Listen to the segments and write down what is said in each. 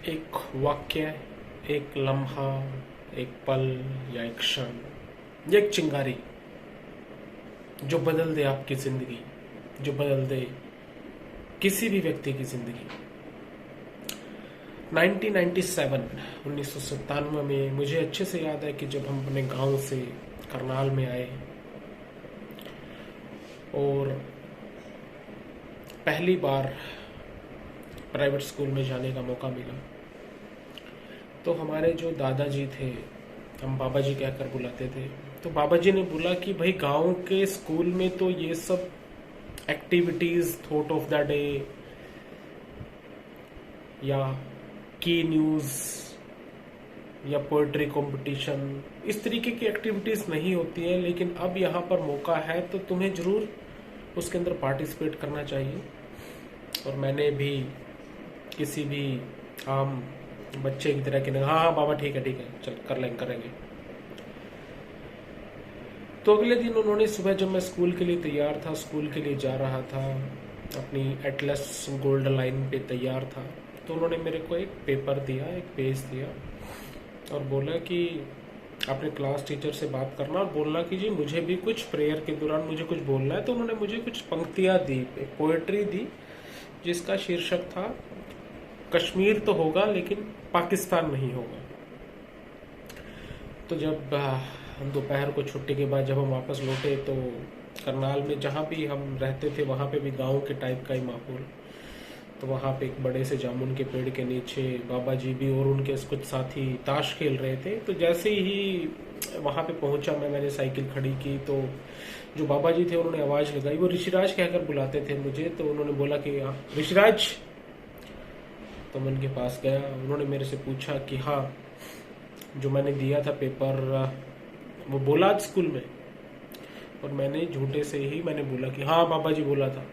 एक वाक्य, एक लम्हा, एक पल या एक क्षण या एक चिंगारी जो बदल दे आपकी जिंदगी, जो बदल दे किसी भी व्यक्ति की जिंदगी। 1997 में मुझे अच्छे से याद है कि जब हम अपने गांव से करनाल में आए और पहली बार प्राइवेट स्कूल में जाने का मौका मिला, तो हमारे जो दादाजी थे, हम बाबा जी कहकर बुलाते थे, तो बाबा जी ने बोला कि भाई गांव के स्कूल में तो ये सब activities, thought of the day या की न्यूज या पोएट्री कंपटीशन, इस तरीके की एक्टिविटीज नहीं होती है, लेकिन अब यहाँ पर मौका है तो तुम्हें जरूर उसके अंदर पार्टिसिपेट करना चाहिए। और मैंने भी किसी भी आम बच्चे की तरह के हाँ हाँ बाबा ठीक है चल करेंगे। तो अगले दिन उन्होंने सुबह, जब मैं स्कूल के लिए तैयार था, स्कूल के लिए जा रहा था, अपनी एटलस गोल्ड लाइन पे तैयार था, तो उन्होंने मेरे को एक पेपर दिया, एक पेज दिया और बोला कि अपने क्लास टीचर से बात करना और बोलना कि जी मुझे भी कुछ प्रेयर के दौरान मुझे कुछ बोलना है। तो उन्होंने मुझे कुछ पंक्तियां दी, एक पोएट्री दी जिसका शीर्षक था कश्मीर तो होगा लेकिन पाकिस्तान नहीं होगा। तो जब दोपहर को छुट्टी के बाद जब हम वापस लौटे तो करनाल में जहाँ भी हम रहते थे वहाँ पे भी गांव के टाइप का ही माहौल। तो वहाँ पे एक बड़े से जामुन के पेड़ के नीचे बाबा जी भी और उनके कुछ साथी ताश खेल रहे थे। तो जैसे ही वहाँ पे पहुंचा मैंने साइकिल खड़ी की, तो जो बाबा जी थे उन्होंने आवाज़ लगाई, वो ऋषिराज कहकर बुलाते थे मुझे। तो उन्होंने बोला कि ऋषिराज। तो मैं उनके पास गया, उन्होंने मेरे से पूछा कि हाँ जो मैंने दिया था पेपर वो बोला आज स्कूल में। और मैंने झूठे से ही मैंने बोला कि हाँ बाबा जी बोला था,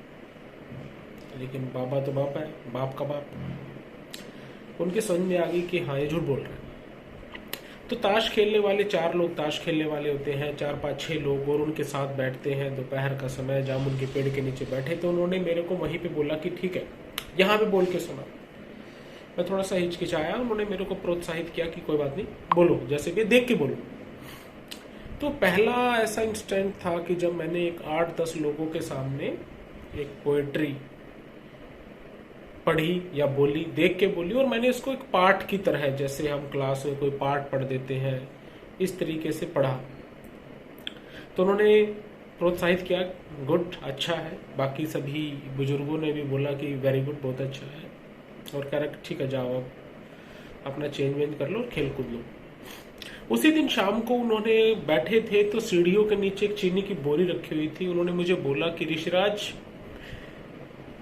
लेकिन बाबा तो बाप है, बाप का बाप। उनके समझ में आ गई कि हाँ ये झूठ बोल रहा है। तो ताश खेलने वाले 4 लोग ताश खेलने वाले होते हैं, 4 5 6 लोग, और उनके साथ बैठते हैं। दोपहर का समय, जामुन के पेड़ के नीचे बैठे। तो उन्होंने मेरे को वहीं पे बोला कि ठीक है यहाँ पे बोल के सुना। मैं थोड़ा सा हिचकिचाया, उन्होंने मेरे को प्रोत्साहित किया कि कोई बात नहीं बोलो, जैसे कि देख के बोलो। तो पहला ऐसा इंस्टेंट था कि जब मैंने एक 8-10 लोगों के सामने एक पोएट्री पढ़ी या बोली, देख के बोली, और मैंने इसको एक पाठ की तरह, जैसे हम क्लास में कोई पाठ पढ़ देते हैं, इस तरीके से पढ़ा। तो उन्होंने प्रोत्साहित किया, गुड, अच्छा है। बाकी सभी बुजुर्गों ने भी बोला कि वेरी गुड, बहुत अच्छा है। और कह रहा ठीक है जाओ अब अपना चेंज वेंज कर लो और खेल कूद लो। उसी दिन शाम को उन्होंने बैठे थे तो सीढ़ियों के नीचे एक चीनी की बोरी रखी हुई थी। उन्होंने मुझे बोला कि ऋषिराज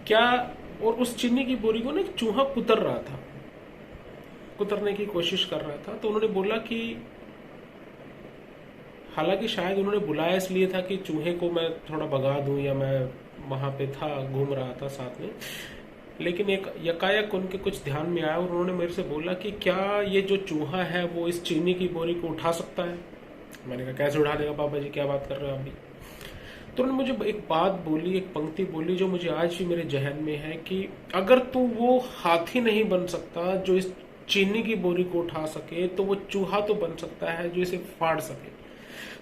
क्या, और उस चीनी की बोरी को ना एक चूहा कुतर रहा था, कुतरने की कोशिश कर रहा था। तो उन्होंने बोला कि हालांकि शायद उन्होंने बुलाया इसलिए था कि चूहे को मैं थोड़ा भगा दूं, या मैं वहां पे था, घूम रहा था साथ में, लेकिन एक यकायक उनके कुछ ध्यान में आया और उन्होंने मेरे से बोला कि क्या ये जो चूहा है वो इस चीनी की बोरी को उठा सकता है। मैंने कहा कैसे उठा देगा बाबा जी, क्या बात कर रहे हो आप भी। तो उन्होंने मुझे एक बात बोली, एक पंक्ति बोली जो मुझे आज भी मेरे जहन में है कि अगर तू वो हाथी नहीं बन सकता जो इस चीनी की बोरी को उठा सके, तो वो चूहा तो बन सकता है जो इसे फाड़ सके।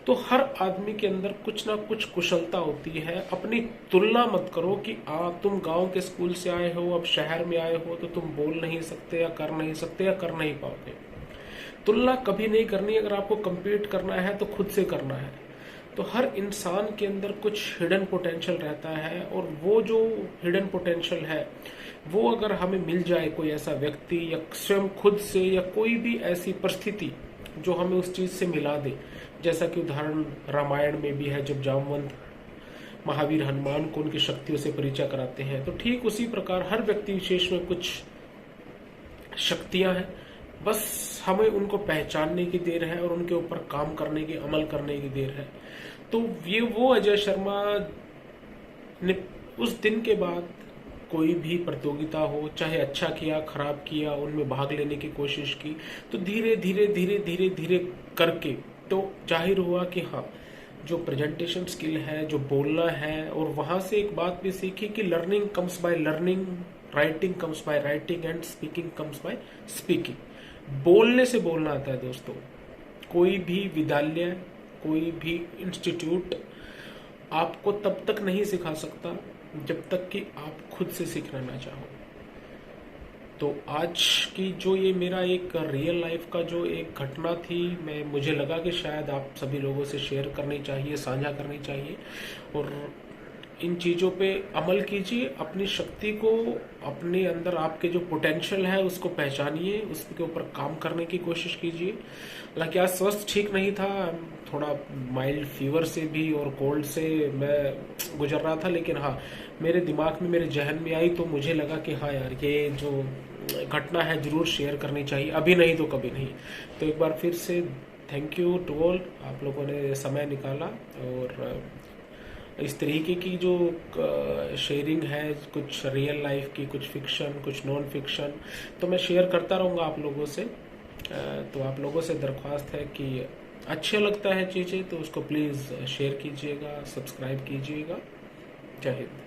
तो हर आदमी के अंदर कुछ ना कुछ कुशलता होती है। अपनी तुलना मत करो कि तुम गांव के स्कूल से आए हो, अब शहर में आए हो, तो तुम बोल नहीं सकते या कर नहीं सकते या कर नहीं पाओगे। तुलना कभी नहीं करनी। अगर आपको compete करना है तो खुद से करना है। तो हर इंसान के अंदर कुछ हिडन पोटेंशियल रहता है, और वो जो हिडन पोटेंशियल है वो अगर हमें मिल जाए, कोई ऐसा व्यक्ति या स्वयं खुद से या कोई भी ऐसी परिस्थिति जो हमें उस चीज से मिला दे, जैसा कि उदाहरण रामायण में भी है, जब जामवंत महावीर हनुमान को उनकी शक्तियों से परिचय कराते हैं, तो ठीक उसी प्रकार हर व्यक्ति विशेष में कुछ शक्तियां हैं, बस हमें उनको पहचानने की देर है और उनके ऊपर काम करने की, अमल करने की देर है। तो ये वो अजय शर्मा ने उस दिन के बाद कोई भी प्रतियोगिता हो, चाहे अच्छा किया खराब किया, उनमें भाग लेने की कोशिश की, तो धीरे धीरे धीरे धीरे धीरे करके तो जाहिर हुआ कि हाँ जो प्रेजेंटेशन स्किल है, जो बोलना है। और वहां से एक बात भी सीखी कि learning comes by learning writing comes by writing and speaking comes by speaking. बोलने से बोलना आता है दोस्तों। कोई भी विद्यालय, कोई भी इंस्टीट्यूट आपको तब तक नहीं सिखा सकता जब तक कि आप खुद से सीखना ना चाहो। तो आज की जो ये मेरा एक रियल लाइफ का जो एक घटना थी, मुझे लगा कि शायद आप सभी लोगों से शेयर करनी चाहिए, साझा करनी चाहिए। और इन चीज़ों पे अमल कीजिए, अपनी शक्ति को, अपने अंदर आपके जो पोटेंशियल है उसको पहचानिए, उसके ऊपर काम करने की कोशिश कीजिए। हालांकि आज स्वास्थ्य ठीक नहीं था, थोड़ा माइल्ड फीवर से भी और कोल्ड से मैं गुजर रहा था, लेकिन हाँ मेरे दिमाग में, मेरे जहन में आई तो मुझे लगा कि हाँ यार ये जो घटना है ज़रूर शेयर करनी चाहिए, अभी नहीं तो कभी नहीं। तो एक बार फिर से थैंक यू टू ऑल, आप लोगों ने समय निकाला। और इस तरीके की जो शेयरिंग है, कुछ रियल लाइफ की, कुछ फिक्शन, कुछ नॉन फिक्शन, तो मैं शेयर करता रहूँगा आप लोगों से। तो आप लोगों से दरख्वास्त है कि अच्छा लगता है चीज़ें तो उसको प्लीज़ शेयर कीजिएगा, सब्सक्राइब कीजिएगा। जय हिंद।